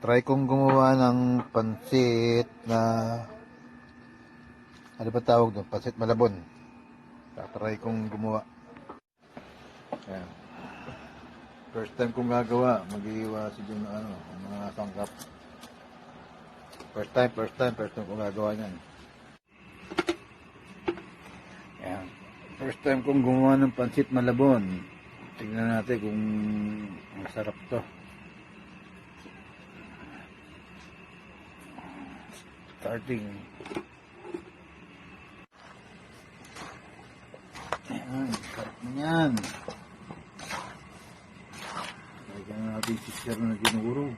Try kong gumawa ng pansit na ano ba tawag doon? Pansit malabon. Try kong gumawa. Ayan. First time kong gagawa, mag-iiwasi dyan ng mga sangkap. First time kong gagawa niyan. Ayan. First time kong gumawa ng pansit malabon. Tingnan natin kung masarap to. Starting. Ayan, sarap na yan. Lagyan na natin si sir na ginurog.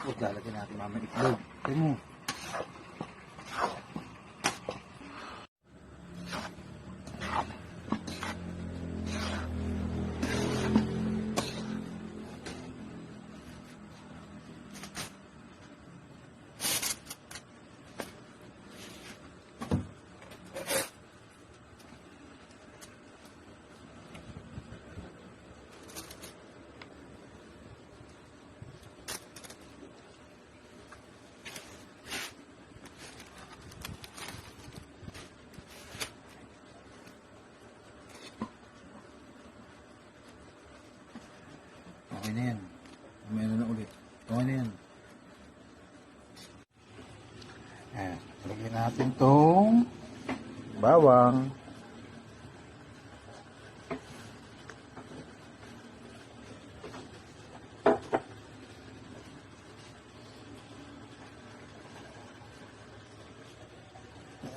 Tapos lalagyan natin mamaya itlog. Ito mo. Okay na yan. Mamaya na ulit. Okay na yan. Ayan. Lagyan natin tong bawang.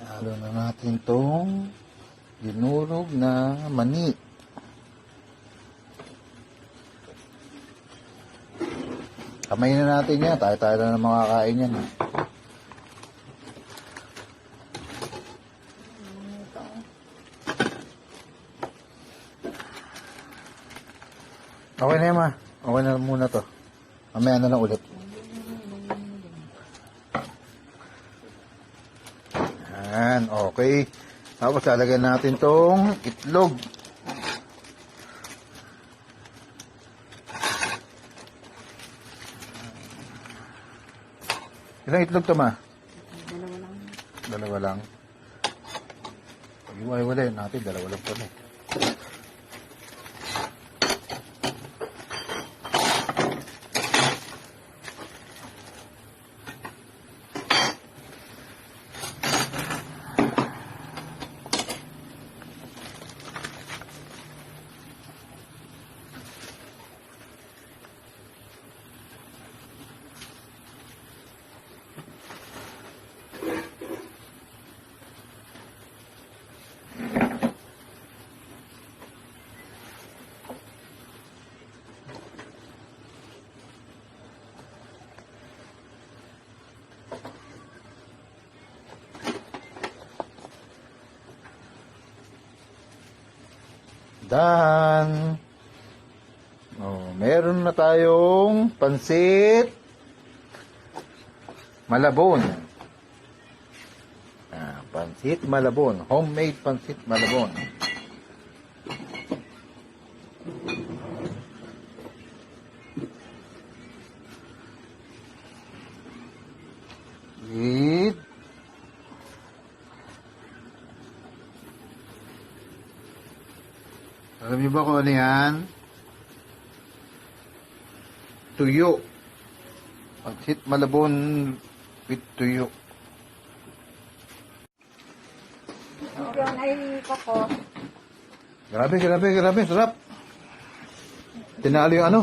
Halo na natin tong ginurog na mani. Kamay na natin yan. Tayo na ng mga kain yan. Okay na yan, ma. Okay na muna to. Kamaya na lang ulit. Yan. Okay. Tapos lalagyan natin tong itlog. Ilang itlog to, ma? Dalawa lang. Dalawa lang. Pag-iwalay natin, dalawa lang po na. Dan. Oh, meron na tayong pansit malabon. Pansit malabon. Homemade pansit malabon. With alam niyo ba kung ano yan? Tuyo. Pansit malabon with tuyo. Yung ay koko. Grabe. Sarap. Tinalo yung ano?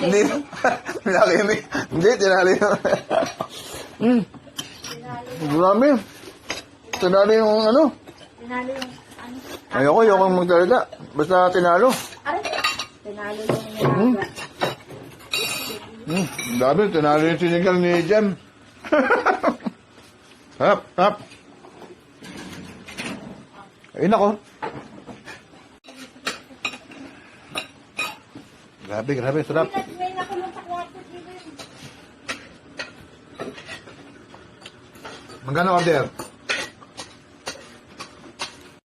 Hindi. Hindi, tinalo yung... Grabe. Tinalo yung ano? Tinalo yung ano? Ayoko magdalaga. Basta tinalo. Aray! Tinalo yung nilaga. Dami, tinalo yung sinigang ni Jem. Hap. Ayun ako. Grabe, grabe. Sarap. May nakulong sa kwarto dito. Magkano order?